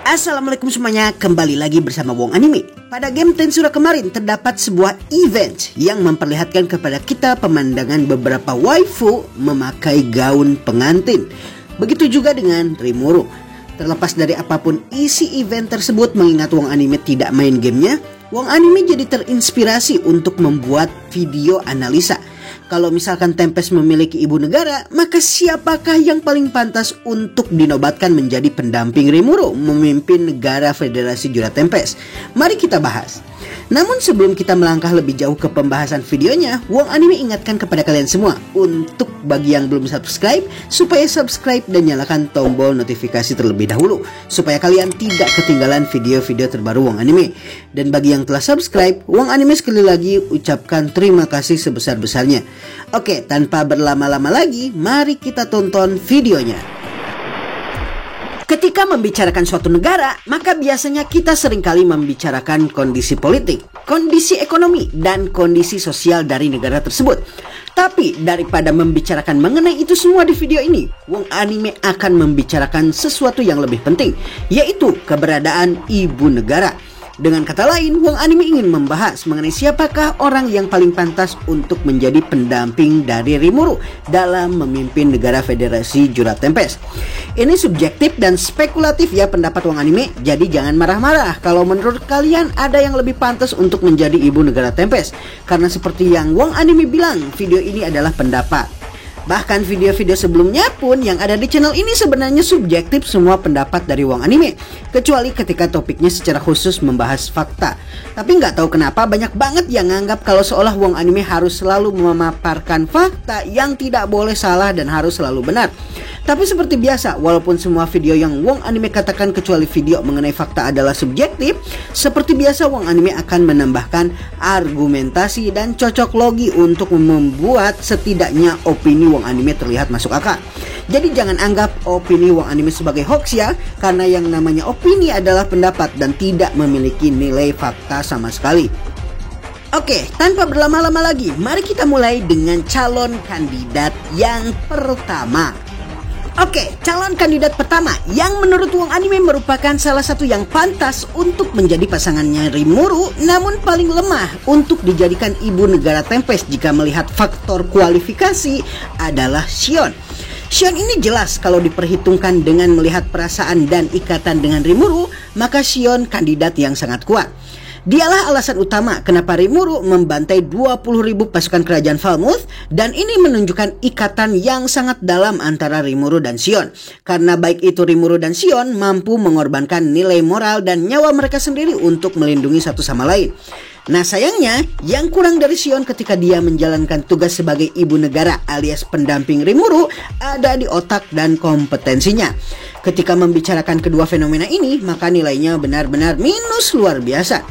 Assalamualaikum semuanya, kembali lagi bersama Wong Anime. Pada game Tensura kemarin terdapat sebuah event yang memperlihatkan kepada kita pemandangan beberapa waifu memakai gaun pengantin. Begitu juga dengan Rimuru. Terlepas dari apapun isi event tersebut, mengingat Wong Anime tidak main gamenya, Wong Anime jadi terinspirasi untuk membuat video analisa. Kalau misalkan Tempest memiliki ibu negara, maka siapakah yang paling pantas untuk dinobatkan menjadi pendamping Rimuru memimpin negara Federasi Jura Tempest? Mari kita bahas. Namun sebelum kita melangkah lebih jauh ke pembahasan videonya, Wong Anime ingatkan kepada kalian semua untuk bagi yang belum subscribe, supaya subscribe dan nyalakan tombol notifikasi terlebih dahulu, supaya kalian tidak ketinggalan video-video terbaru Wong Anime. Dan bagi yang telah subscribe, Wong Anime sekali lagi ucapkan terima kasih sebesar-besarnya. Oke, tanpa berlama-lama lagi, mari kita tonton videonya. Ketika membicarakan suatu negara, maka biasanya kita seringkali membicarakan kondisi politik, kondisi ekonomi, dan kondisi sosial dari negara tersebut. Tapi daripada membicarakan mengenai itu semua di video ini, Wong Anime akan membicarakan sesuatu yang lebih penting, yaitu keberadaan ibu negara. Dengan kata lain, Wong Anime ingin membahas mengenai siapakah orang yang paling pantas untuk menjadi pendamping dari Rimuru dalam memimpin negara Federasi Jura Tempest. Ini subjektif dan spekulatif ya pendapat Wong Anime, jadi jangan marah-marah kalau menurut kalian ada yang lebih pantas untuk menjadi ibu negara Tempest. Karena seperti yang Wong Anime bilang, video ini adalah pendapat. Bahkan video-video sebelumnya pun yang ada di channel ini sebenarnya subjektif semua pendapat dari Wong Anime, kecuali ketika topiknya secara khusus membahas fakta. Tapi nggak tahu kenapa banyak banget yang nganggap kalau seolah Wong Anime harus selalu memaparkan fakta yang tidak boleh salah dan harus selalu benar. Tapi seperti biasa, walaupun semua video yang Wong Anime katakan kecuali video mengenai fakta adalah subjektif, seperti biasa Wong Anime akan menambahkan argumentasi dan cocok logi untuk membuat setidaknya opini Wong Anime terlihat masuk akal. Jadi jangan anggap opini Wong Anime sebagai hoax ya, karena yang namanya opini adalah pendapat dan tidak memiliki nilai fakta sama sekali. Oke, tanpa berlama-lama lagi, mari kita mulai dengan calon kandidat yang pertama. Oke, calon kandidat pertama yang menurut Wong Anime merupakan salah satu yang pantas untuk menjadi pasangannya Rimuru, namun paling lemah untuk dijadikan ibu negara Tempest jika melihat faktor kualifikasi adalah Shion. Shion ini jelas kalau diperhitungkan dengan melihat perasaan dan ikatan dengan Rimuru, maka Shion kandidat yang sangat kuat. Dialah alasan utama kenapa Rimuru membantai 20.000 pasukan kerajaan Falmouth, dan ini menunjukkan ikatan yang sangat dalam antara Rimuru dan Shion. Karena baik itu Rimuru dan Shion mampu mengorbankan nilai moral dan nyawa mereka sendiri untuk melindungi satu sama lain. Nah sayangnya, yang kurang dari Shion ketika dia menjalankan tugas sebagai ibu negara alias pendamping Rimuru ada di otak dan kompetensinya. Ketika membicarakan kedua fenomena ini, maka nilainya benar-benar minus luar biasa.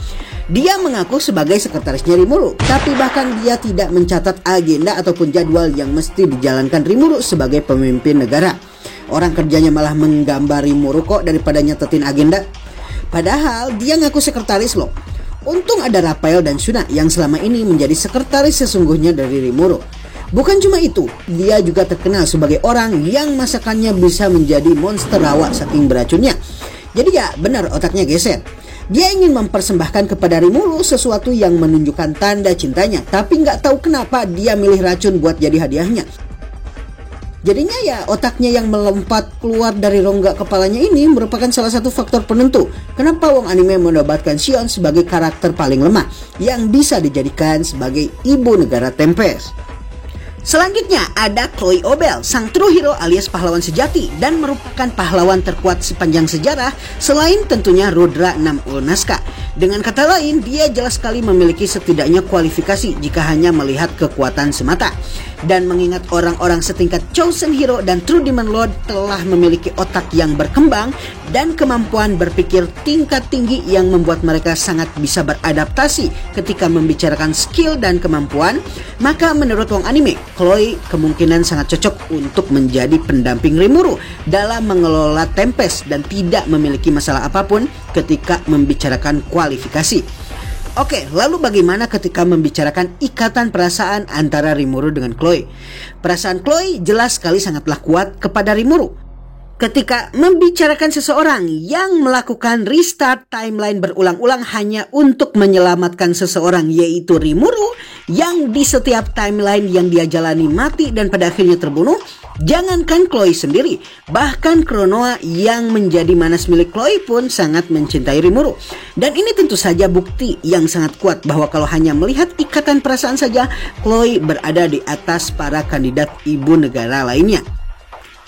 Dia mengaku sebagai sekretarisnya Rimuru, tapi bahkan dia tidak mencatat agenda ataupun jadwal yang mesti dijalankan Rimuru sebagai pemimpin negara. Orang kerjanya malah menggambar Rimuru kok daripada nyatetin agenda. Padahal dia ngaku sekretaris loh. Untung ada Raphael dan Shuna yang selama ini menjadi sekretaris sesungguhnya dari Rimuru. Bukan cuma itu, dia juga terkenal sebagai orang yang masakannya bisa menjadi monster rawa saking beracunnya. Jadi ya benar otaknya geser. Dia ingin mempersembahkan kepada Rimuru sesuatu yang menunjukkan tanda cintanya, tapi nggak tahu kenapa dia milih racun buat jadi hadiahnya. Jadinya ya otaknya yang melompat keluar dari rongga kepalanya ini merupakan salah satu faktor penentu kenapa Wong Anime menobatkan Shion sebagai karakter paling lemah yang bisa dijadikan sebagai ibu negara Tempest. Selanjutnya ada Chloe Obel, sang true hero alias pahlawan sejati dan merupakan pahlawan terkuat sepanjang sejarah selain tentunya Rudra 6 Ulnaska. Dengan kata lain, dia jelas sekali memiliki setidaknya kualifikasi jika hanya melihat kekuatan semata. Dan mengingat orang-orang setingkat Chosen Hero dan True Demon Lord telah memiliki otak yang berkembang dan kemampuan berpikir tingkat tinggi yang membuat mereka sangat bisa beradaptasi ketika membicarakan skill dan kemampuan, maka menurut Wong Anime, Chloe kemungkinan sangat cocok untuk menjadi pendamping Rimuru dalam mengelola Tempest dan tidak memiliki masalah apapun ketika membicarakan kualifikasi. Oke, lalu bagaimana ketika membicarakan ikatan perasaan antara Rimuru dengan Chloe? Perasaan Chloe jelas sekali sangatlah kuat kepada Rimuru. Ketika membicarakan seseorang yang melakukan restart timeline berulang-ulang hanya untuk menyelamatkan seseorang, yaitu Rimuru, yang di setiap timeline yang dia jalani mati dan pada akhirnya terbunuh, jangankan Chloe sendiri, bahkan Chronoa yang menjadi manas milik Chloe pun sangat mencintai Rimuru. Dan ini tentu saja bukti yang sangat kuat bahwa kalau hanya melihat ikatan perasaan saja, Chloe berada di atas para kandidat ibu negara lainnya.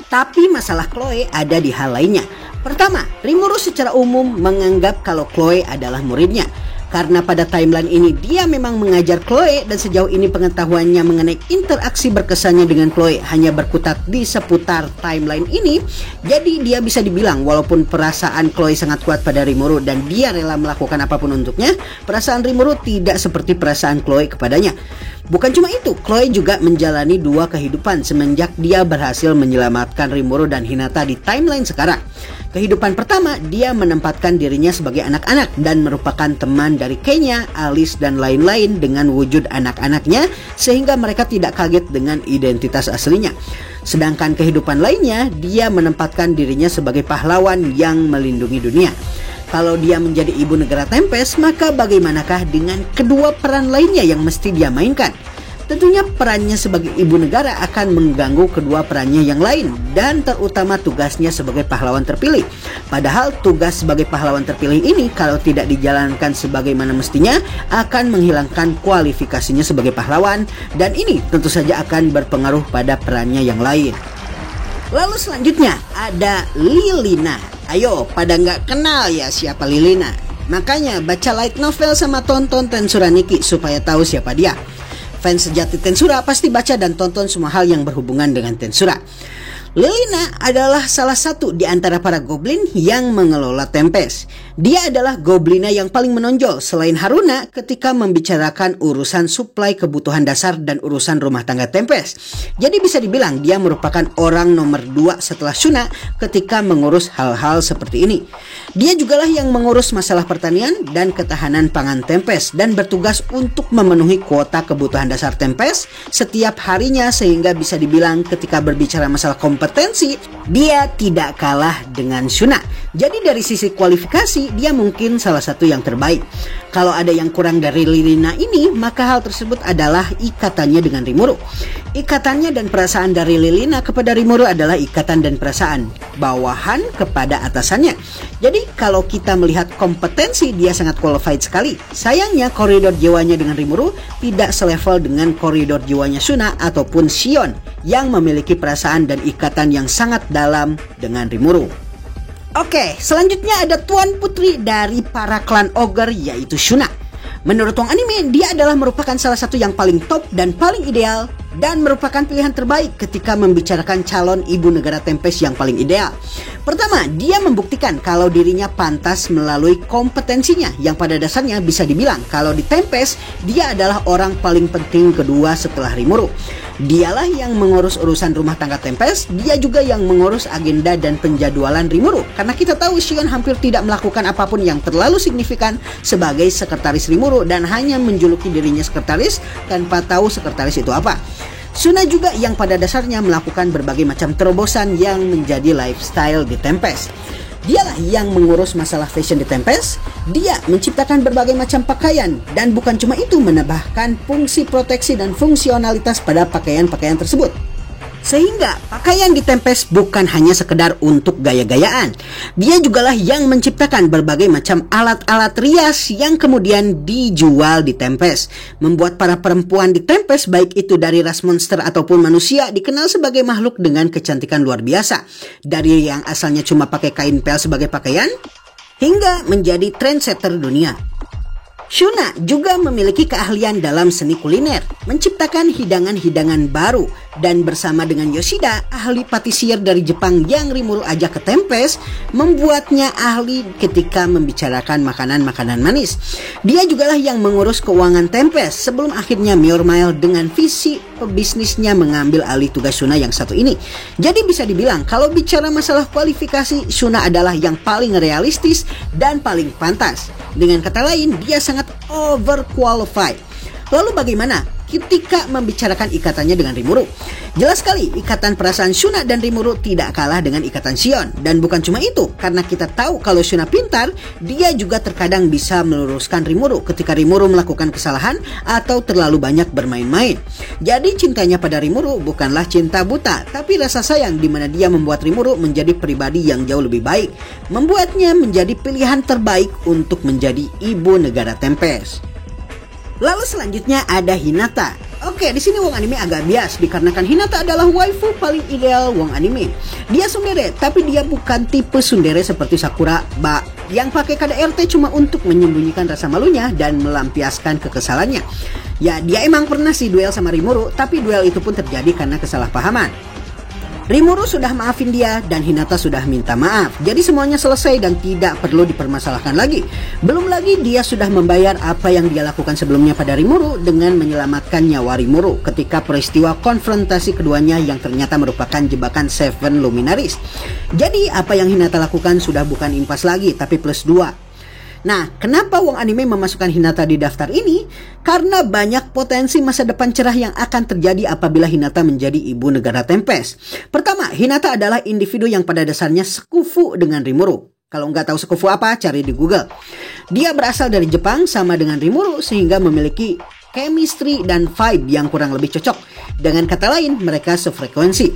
Tapi masalah Chloe ada di hal lainnya. Pertama, Rimuru secara umum menganggap kalau Chloe adalah muridnya. Karena pada timeline ini dia memang mengajar Chloe dan sejauh ini pengetahuannya mengenai interaksi berkesannya dengan Chloe hanya berkutat di seputar timeline ini. Jadi dia bisa dibilang walaupun perasaan Chloe sangat kuat pada Rimuru dan dia rela melakukan apapun untuknya, perasaan Rimuru tidak seperti perasaan Chloe kepadanya. Bukan cuma itu, Chloe juga menjalani dua kehidupan semenjak dia berhasil menyelamatkan Rimuru dan Hinata di timeline sekarang. Kehidupan pertama, dia menempatkan dirinya sebagai anak-anak dan merupakan teman dari Kenya, Alice, dan lain-lain dengan wujud anak-anaknya sehingga mereka tidak kaget dengan identitas aslinya. Sedangkan kehidupan lainnya, dia menempatkan dirinya sebagai pahlawan yang melindungi dunia. Kalau dia menjadi ibu negara Tempest, maka bagaimanakah dengan kedua peran lainnya yang mesti dia mainkan? Tentunya perannya sebagai ibu negara akan mengganggu kedua perannya yang lain dan terutama tugasnya sebagai pahlawan terpilih. Padahal tugas sebagai pahlawan terpilih ini kalau tidak dijalankan sebagaimana mestinya akan menghilangkan kualifikasinya sebagai pahlawan dan ini tentu saja akan berpengaruh pada perannya yang lain. Lalu selanjutnya ada Lilina. Ayo, pada nggak kenal ya siapa Lilina? Makanya baca light novel sama tonton Tensura Nikki supaya tahu siapa dia. Fans sejati Tensura pasti baca dan tonton semua hal yang berhubungan dengan Tensura. Lilina adalah salah satu di antara para goblin yang mengelola Tempest. Dia adalah goblina yang paling menonjol selain Haruna ketika membicarakan urusan suplai kebutuhan dasar dan urusan rumah tangga Tempest. Jadi bisa dibilang dia merupakan orang nomor 2 setelah Shuna ketika mengurus hal-hal seperti ini. Dia jugalah yang mengurus masalah pertanian dan ketahanan pangan Tempest dan bertugas untuk memenuhi kuota kebutuhan dasar Tempest setiap harinya sehingga bisa dibilang ketika berbicara masalah kompetensi, dia tidak kalah dengan Shuna. Jadi dari sisi kualifikasi, dia mungkin salah satu yang terbaik. Kalau ada yang kurang dari Lilina ini, maka hal tersebut adalah ikatannya dengan Rimuru. Ikatannya dan perasaan dari Lilina kepada Rimuru adalah ikatan dan perasaan bawahan kepada atasannya. Jadi kalau kita melihat kompetensi, dia sangat qualified sekali. Sayangnya koridor jiwanya dengan Rimuru tidak selevel dengan koridor jiwanya Shuna ataupun Shion yang memiliki perasaan dan ikatan yang sangat dalam dengan Rimuru. Oke, selanjutnya ada tuan putri dari para klan ogre yaitu Shuna. Menurut wong anime, dia adalah merupakan salah satu yang paling top dan paling ideal dan merupakan pilihan terbaik ketika membicarakan calon ibu negara Tempest yang paling ideal. Pertama, dia membuktikan kalau dirinya pantas melalui kompetensinya yang pada dasarnya bisa dibilang kalau di Tempest dia adalah orang paling penting kedua setelah Rimuru. Dialah yang mengurus urusan rumah tangga Tempest, dia juga yang mengurus agenda dan penjadwalan Rimuru. Karena kita tahu Shion hampir tidak melakukan apapun yang terlalu signifikan sebagai sekretaris Rimuru dan hanya menjuluki dirinya sekretaris tanpa tahu sekretaris itu apa. Shuna juga yang pada dasarnya melakukan berbagai macam terobosan yang menjadi lifestyle di Tempest. Dialah yang mengurus masalah fashion di Tempest. Dia menciptakan berbagai macam pakaian dan bukan cuma itu, menambahkan fungsi proteksi dan fungsionalitas pada pakaian-pakaian tersebut. Sehingga pakaian di Tempest bukan hanya sekedar untuk gaya-gayaan. Dia jugalah yang menciptakan berbagai macam alat-alat rias yang kemudian dijual di Tempest. Membuat para perempuan di Tempest, baik itu dari ras monster ataupun manusia, dikenal sebagai makhluk dengan kecantikan luar biasa. Dari yang asalnya cuma pakai kain pel sebagai pakaian, hingga menjadi trendsetter dunia. Shuna juga memiliki keahlian dalam seni kuliner, menciptakan hidangan-hidangan baru, dan bersama dengan Yoshida, ahli patisier dari Jepang yang Rimuru ajak ke Tempest, membuatnya ahli ketika membicarakan makanan-makanan manis. Dia jugalah yang mengurus keuangan Tempest sebelum akhirnya Myormile dengan visi pebisnisnya mengambil alih tugas Shuna yang satu ini. Jadi bisa dibilang kalau bicara masalah kualifikasi, Shuna adalah yang paling realistis dan paling pantas. Dengan kata lain, dia sangat overqualified. Lalu bagaimana ketika membicarakan ikatannya dengan Rimuru. Jelas sekali ikatan perasaan Shuna dan Rimuru tidak kalah dengan ikatan Shion. Dan bukan cuma itu, karena kita tahu kalau Shuna pintar, dia juga terkadang bisa meluruskan Rimuru ketika Rimuru melakukan kesalahan atau terlalu banyak bermain-main. Jadi cintanya pada Rimuru bukanlah cinta buta, tapi rasa sayang di mana dia membuat Rimuru menjadi pribadi yang jauh lebih baik, membuatnya menjadi pilihan terbaik untuk menjadi ibu negara Tempest. Lalu selanjutnya ada Hinata. Oke, di sini Wong Anime agak bias dikarenakan Hinata adalah waifu paling ideal Wong Anime. Dia tsundere, tapi dia bukan tipe tsundere seperti Sakura Ba yang pakai KDRT cuma untuk menyembunyikan rasa malunya dan melampiaskan kekesalannya. Ya, dia emang pernah sih duel sama Rimuru, tapi duel itu pun terjadi karena kesalahpahaman. Rimuru sudah maafin dia dan Hinata sudah minta maaf. Jadi semuanya selesai dan tidak perlu dipermasalahkan lagi. Belum lagi dia sudah membayar apa yang dia lakukan sebelumnya pada Rimuru dengan menyelamatkan nyawa Rimuru ketika peristiwa konfrontasi keduanya yang ternyata merupakan jebakan Seven Luminaries. Jadi apa yang Hinata lakukan sudah bukan impas lagi tapi plus 2. Nah, kenapa Wong Anime memasukkan Hinata di daftar ini? Karena banyak potensi masa depan cerah yang akan terjadi apabila Hinata menjadi ibu negara Tempest. Pertama, Hinata adalah individu yang pada dasarnya sekufu dengan Rimuru. Kalau nggak tahu sekufu apa, cari di Google. Dia berasal dari Jepang sama dengan Rimuru sehingga memiliki chemistry dan vibe yang kurang lebih cocok. Dengan kata lain, mereka sefrekuensi.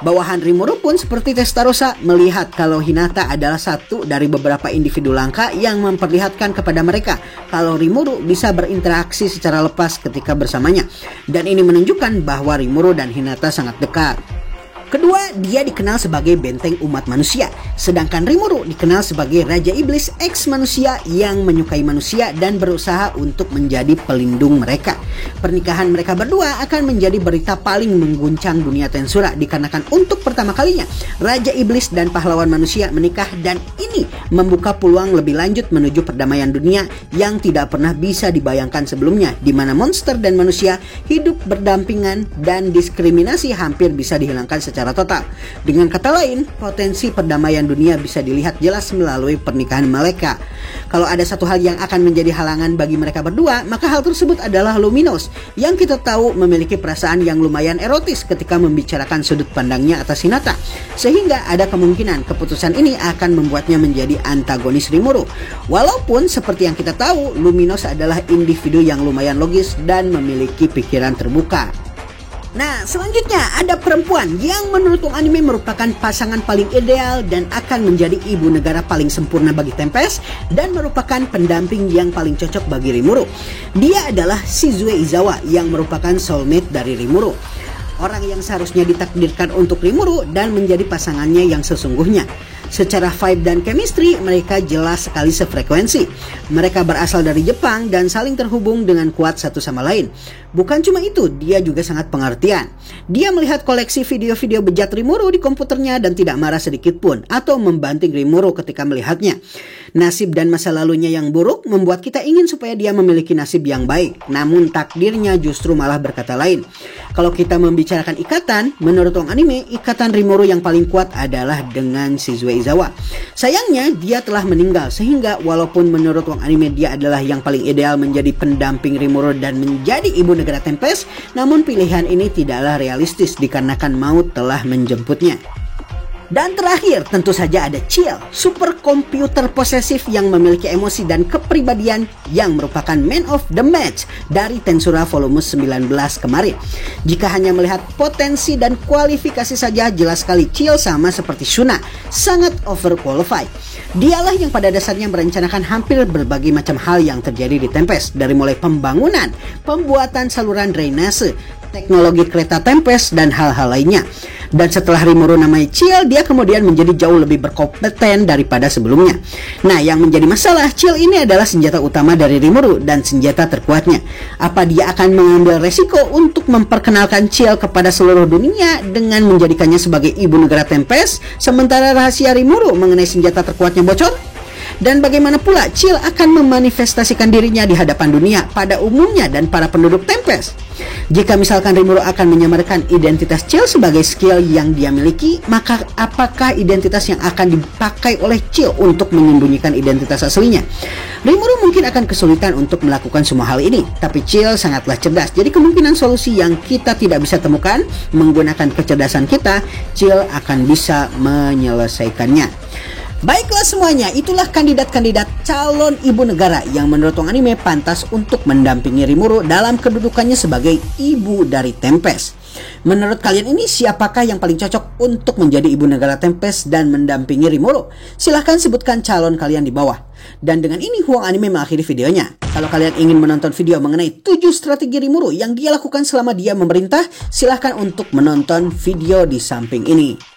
Bawahan Rimuru pun seperti Testarossa melihat kalau Hinata adalah satu dari beberapa individu langka yang memperlihatkan kepada mereka kalau Rimuru bisa berinteraksi secara lepas ketika bersamanya. Dan ini menunjukkan bahwa Rimuru dan Hinata sangat dekat. Kedua, dia dikenal sebagai benteng umat manusia, sedangkan Rimuru dikenal sebagai Raja Iblis ex-manusia yang menyukai manusia dan berusaha untuk menjadi pelindung mereka. Pernikahan mereka berdua akan menjadi berita paling mengguncang dunia Tensura dikarenakan untuk pertama kalinya Raja Iblis dan pahlawan manusia menikah dan ini membuka peluang lebih lanjut menuju perdamaian dunia yang tidak pernah bisa dibayangkan sebelumnya, di mana monster dan manusia hidup berdampingan dan diskriminasi hampir bisa dihilangkan secara total. Dengan kata lain, potensi perdamaian dunia bisa dilihat jelas melalui pernikahan mereka. Kalau ada satu hal yang akan menjadi halangan bagi mereka berdua, maka hal tersebut adalah Luminos, yang kita tahu memiliki perasaan yang lumayan erotis ketika membicarakan sudut pandangnya atas Hinata. Sehingga ada kemungkinan keputusan ini akan membuatnya menjadi antagonis Rimuru. Walaupun seperti yang kita tahu, Luminos adalah individu yang lumayan logis dan memiliki pikiran terbuka. Nah, selanjutnya ada perempuan yang menurut Wong Anime merupakan pasangan paling ideal dan akan menjadi ibu negara paling sempurna bagi Tempest dan merupakan pendamping yang paling cocok bagi Rimuru. Dia adalah Shizue Izawa yang merupakan soulmate dari Rimuru. Orang yang seharusnya ditakdirkan untuk Rimuru dan menjadi pasangannya yang sesungguhnya. Secara vibe dan chemistry, mereka jelas sekali sefrekuensi. Mereka berasal dari Jepang dan saling terhubung dengan kuat satu sama lain. Bukan cuma itu, dia juga sangat pengertian. Dia melihat koleksi video-video bejat Rimuru di komputernya dan tidak marah sedikit pun atau membanting Rimuru ketika melihatnya. Nasib dan masa lalunya yang buruk membuat kita ingin supaya dia memiliki nasib yang baik. Namun takdirnya justru malah berkata lain. Kalau kita membicarakan ikatan, menurut Wong Anime, ikatan Rimuru yang paling kuat adalah dengan Shizue Izawa. Sayangnya dia telah meninggal sehingga walaupun menurut Wong Anime dia adalah yang paling ideal menjadi pendamping Rimuru dan menjadi ibu negara Tempest, namun pilihan ini tidaklah realistis dikarenakan maut telah menjemputnya. Dan terakhir tentu saja ada Chill, super komputer posesif yang memiliki emosi dan kepribadian yang merupakan man of the match dari Tensura volume 19 kemarin. Jika hanya melihat potensi dan kualifikasi saja, jelas sekali Chill sama seperti Shuna, sangat overqualified. Dialah yang pada dasarnya merencanakan hampir berbagai macam hal yang terjadi di Tempest, dari mulai pembangunan, pembuatan saluran drainase, teknologi kereta Tempest, dan hal-hal lainnya. Dan setelah Rimuru namanya Chill, dia kemudian menjadi jauh lebih berkompeten daripada sebelumnya. Nah, yang menjadi masalah, Chill ini adalah senjata utama dari Rimuru dan senjata terkuatnya. Apa dia akan mengambil resiko untuk memperkenalkan Chill kepada seluruh dunia dengan menjadikannya sebagai ibu negara Tempest, sementara rahasia Rimuru mengenai senjata terkuatnya bocor? Dan bagaimana pula Chill akan memanifestasikan dirinya di hadapan dunia pada umumnya dan para penduduk Tempest? Jika misalkan Rimuru akan menyamarkan identitas Chill sebagai skill yang dia miliki, maka apakah identitas yang akan dipakai oleh Chill untuk menyembunyikan identitas aslinya? Rimuru mungkin akan kesulitan untuk melakukan semua hal ini, tapi Chill sangatlah cerdas. Jadi kemungkinan solusi yang kita tidak bisa temukan menggunakan kecerdasan kita, Chill akan bisa menyelesaikannya. Baiklah semuanya, itulah kandidat-kandidat calon ibu negara yang menurut Wong Anime pantas untuk mendampingi Rimuru dalam kedudukannya sebagai ibu dari Tempest. Menurut kalian ini siapakah yang paling cocok untuk menjadi ibu negara Tempest dan mendampingi Rimuru? Silahkan sebutkan calon kalian di bawah. Dan dengan ini Wong Anime mengakhiri videonya. Kalau kalian ingin menonton video mengenai 7 strategi Rimuru yang dia lakukan selama dia memerintah, silahkan untuk menonton video di samping ini.